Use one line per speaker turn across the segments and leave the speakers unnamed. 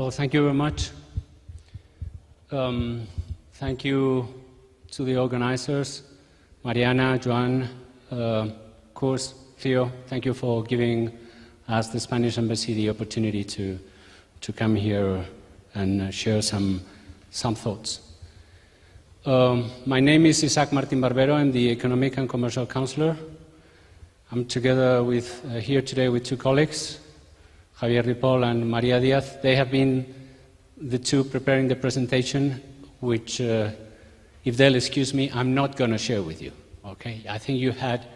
Well, thank you very much. Thank you to the organizers, Mariana, Joan, Kurs, Theo. Thank you for giving us, the Spanish Embassy, the opportunity to come here and share some thoughts. My name is Isaac Martin Barbero. I'm the Economic and Commercial Councillor. I'm together here today with two colleagues, Javier Ripoll and Maria Diaz. They have been the two preparing the presentation, which, if they'll excuse me, I'm not going to share with you. Okay? I think you had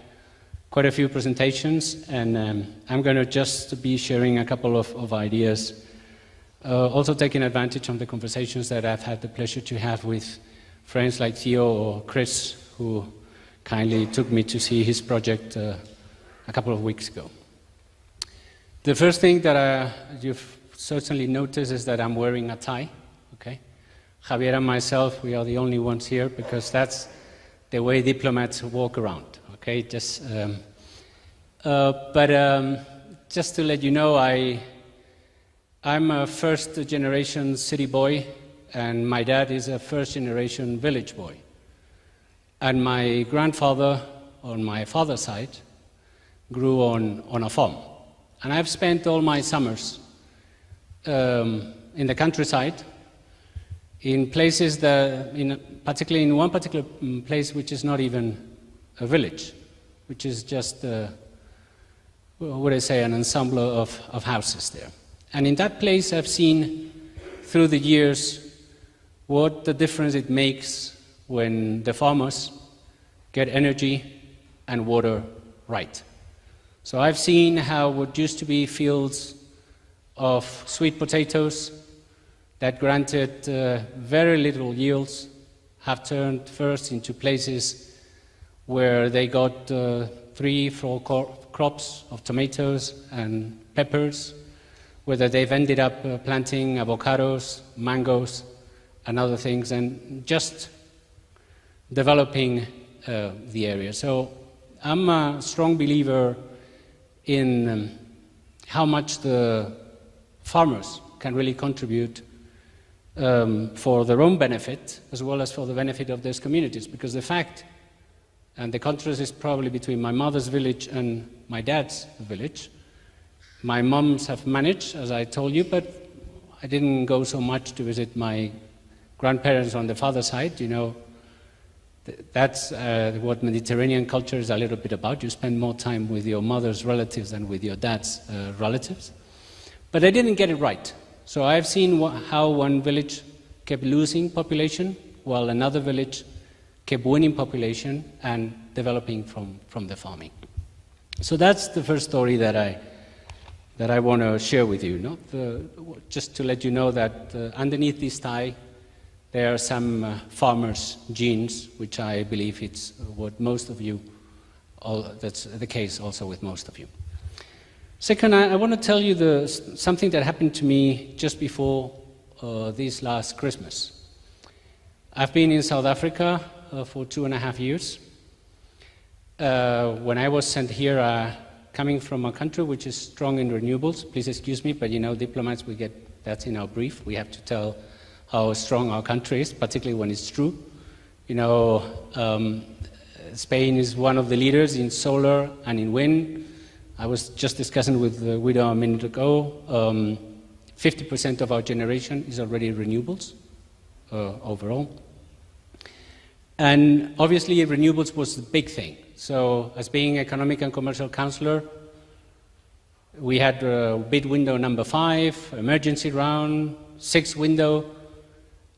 quite a few presentations, and I'm going to just be sharing a couple of ideas, also taking advantage of the conversations that I've had the pleasure to have with friends like Theo or Chris, who kindly took me to see his project a couple of weeks ago. The first thing that you've certainly noticed is that I'm wearing a tie. Okay? Javier and myself, we are the only ones here because that's the way diplomats walk around. Okay? Just to let you know, I'm a first-generation city boy, and my dad is a first-generation village boy. And my grandfather, on my father's side, grew on a farm. And I've spent all my summers in the countryside, in places particularly in one particular place which is not even a village, which is just, what would I say, an ensemble of houses there. And in that place I've seen through the years what the difference it makes when the farmers get energy and water right. So I've seen how what used to be fields of sweet potatoes that granted very little yields have turned first into places where they got 3-4 crops of tomatoes and peppers, whether they've ended up planting avocados, mangoes, and other things, and just developing the area. So I'm a strong believer in how much the farmers can really contribute for their own benefit, as well as for the benefit of those communities. Because the fact, and the contrast is probably between my mother's village and my dad's village. My moms have managed, as I told you, but I didn't go so much to visit my grandparents on the father's side. You know, that's what Mediterranean culture is a little bit about. You spend more time with your mother's relatives than with your dad's relatives. But they didn't get it right. So I've seen how one village kept losing population, while another village kept winning population and developing from the farming. So that's the first story that I want to share with you. Just to let you know that underneath this tie, there are some farmers' genes, which I believe it's what most of you, that's the case also with most of you. Second, I want to tell you something that happened to me just before this last Christmas. I've been in South Africa for 2.5 years. When I was sent here, coming from a country which is strong in renewables, please excuse me, but you know, diplomats, that's in our brief. We have to tell how strong our country is, particularly when it's true. You know, Spain is one of the leaders in solar and in wind. I was just discussing with Guido a minute ago, 50% of our generation is already renewables overall. And obviously renewables was the big thing. So as being Economic and Commercial Councillor, we had bid window number 5, emergency round, 6 window,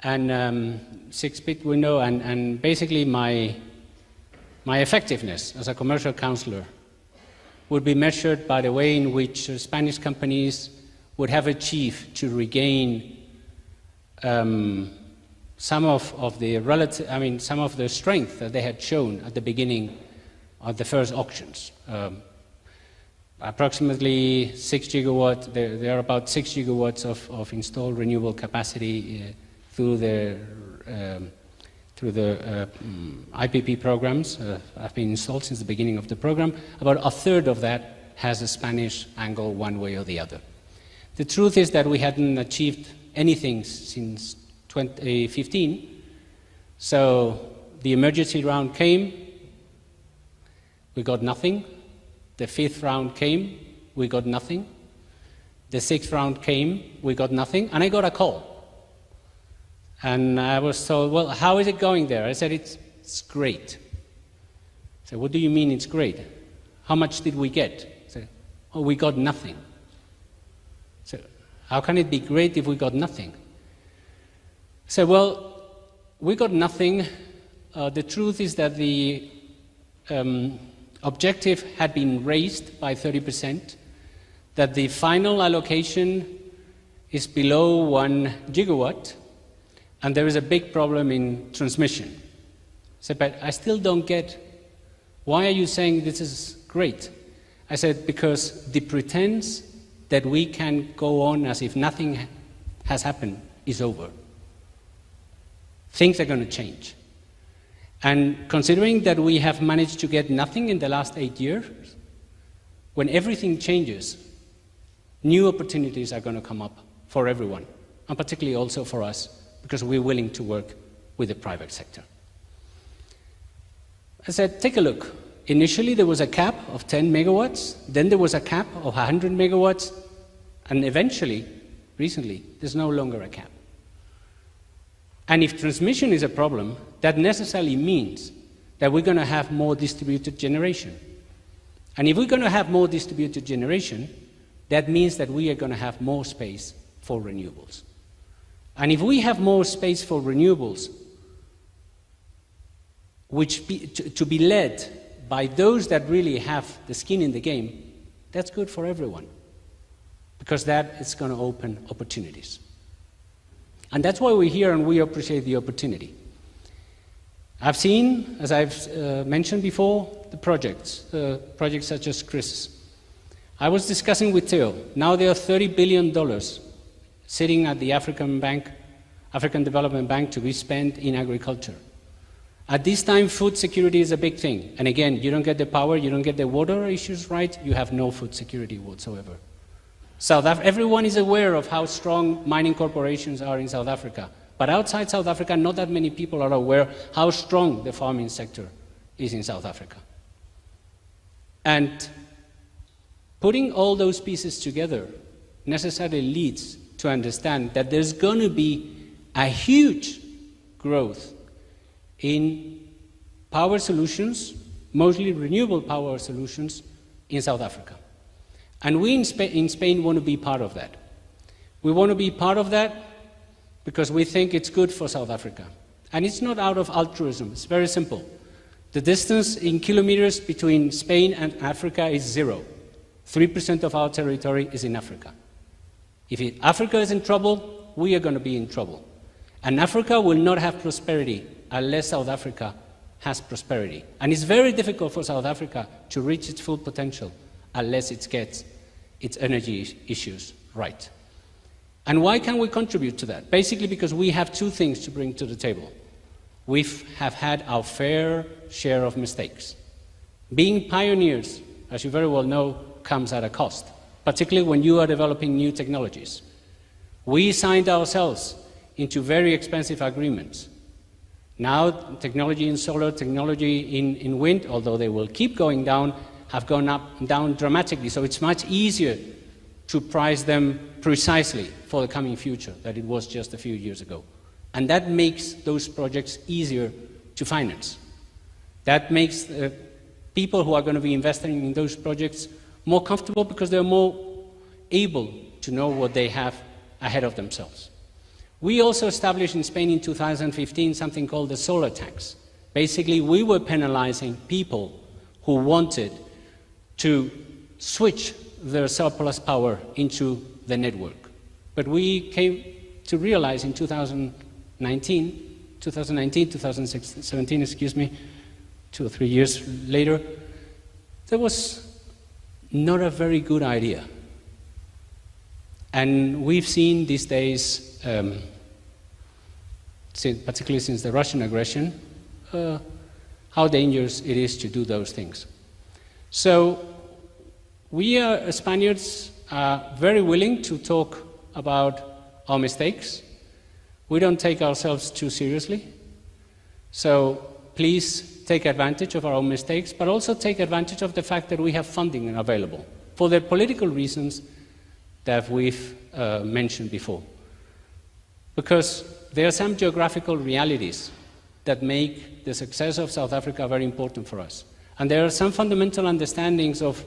and 6 bid window, and basically my effectiveness as a commercial councillor would be measured by the way in which Spanish companies would have achieved to regain some of the strength that they had shown at the beginning of the first auctions. Approximately 6 gigawatts, there are about 6 gigawatts of installed renewable capacity through the IPP programs have been installed since the beginning of the program. About a third of that has a Spanish angle one way or the other. The truth is that we hadn't achieved anything since 2015. So the emergency round came, we got nothing. The 5th round came, we got nothing. The 6th round came, we got nothing, and I got a call. And I was told, well, how is it going there? I said, it's great. I said, what do you mean it's great? How much did we get? I said, oh, we got nothing. So how can it be great if we got nothing? I said, well, we got nothing. The truth is that the objective had been raised by 30%, that the final allocation is below 1 gigawatt, and there is a big problem in transmission. I said, but I still don't get, why are you saying this is great? I said, because the pretense that we can go on as if nothing has happened is over. Things are going to change. And considering that we have managed to get nothing in the last 8 years, when everything changes, new opportunities are going to come up for everyone, and particularly also for us, because we're willing to work with the private sector. I said, take a look. Initially, there was a cap of 10 megawatts, then there was a cap of 100 megawatts, and eventually, recently, there's no longer a cap. And if transmission is a problem, that necessarily means that we're going to have more distributed generation. And if we're going to have more distributed generation, that means that we are going to have more space for renewables. And if we have more space for renewables, to be led by those that really have the skin in the game, that's good for everyone, because that is going to open opportunities. And that's why we're here, and we appreciate the opportunity. I've seen, as I've mentioned before, the projects such as Chris. I was discussing with Theo. Now there are $30 billion sitting at the African Development Bank to be spent in agriculture. At this time, food security is a big thing. And again, you don't get the power, you don't get the water issues right, you have no food security whatsoever. Everyone is aware of how strong mining corporations are in South Africa. But outside South Africa, not that many people are aware how strong the farming sector is in South Africa. And putting all those pieces together necessarily leads to understand that there's going to be a huge growth in power solutions, mostly renewable power solutions, in South Africa. And we in Spain want to be part of that. We want to be part of that because we think it's good for South Africa. And it's not out of altruism, it's very simple. The distance in kilometers between Spain and Africa is 0. 3% of our territory is in Africa. If Africa is in trouble, we are going to be in trouble. And Africa will not have prosperity unless South Africa has prosperity. And it's very difficult for South Africa to reach its full potential unless it gets its energy issues right. And why can we contribute to that? Basically because we have two things to bring to the table. We have had our fair share of mistakes. Being pioneers, as you very well know, comes at a cost, particularly when you are developing new technologies. We signed ourselves into very expensive agreements. Now, technology in solar, technology in wind, although they will keep going down, have gone down dramatically. So it's much easier to price them precisely for the coming future than it was just a few years ago. And that makes those projects easier to finance. That makes people who are going to be investing in those projects more comfortable because they're more able to know what they have ahead of themselves. We also established in Spain in 2015 something called the solar tax. Basically, we were penalizing people who wanted to switch their surplus power into the network. But we came to realize in 2017, excuse me, 2 or 3 years later, that was not a very good idea. And we've seen these days, particularly since the Russian aggression, how dangerous it is to do those things. So we Spaniards are very willing to talk about our mistakes. We don't take ourselves too seriously. So please take advantage of our own mistakes, but also take advantage of the fact that we have funding available for the political reasons that we've mentioned before. Because there are some geographical realities that make the success of South Africa very important for us. And there are some fundamental understandings of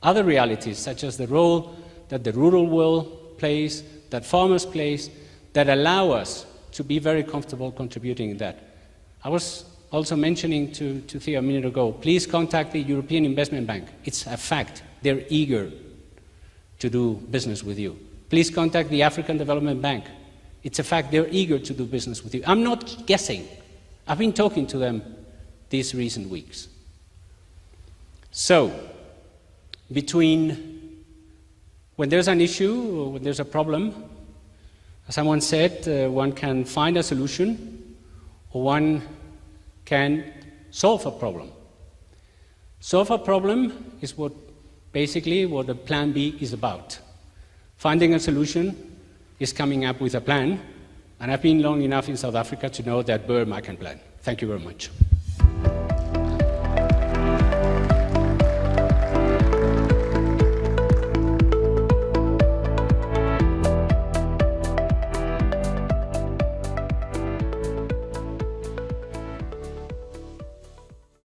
other realities, such as the role that the rural world plays, that farmers plays, that allow us to be very comfortable contributing in that. I was also mentioning to Theo a minute ago, please contact the European Investment Bank. It's a fact. They're eager to do business with you. Please contact the African Development Bank. It's a fact. They're eager to do business with you. I'm not guessing. I've been talking to them these recent weeks. So, between when there's an issue or when there's a problem, as someone said, one can find a solution or one can solve a problem. Solve a problem is basically what the plan B is about. Finding a solution is coming up with a plan, and I've been long enough in South Africa to know that Burma can plan. Thank you very much.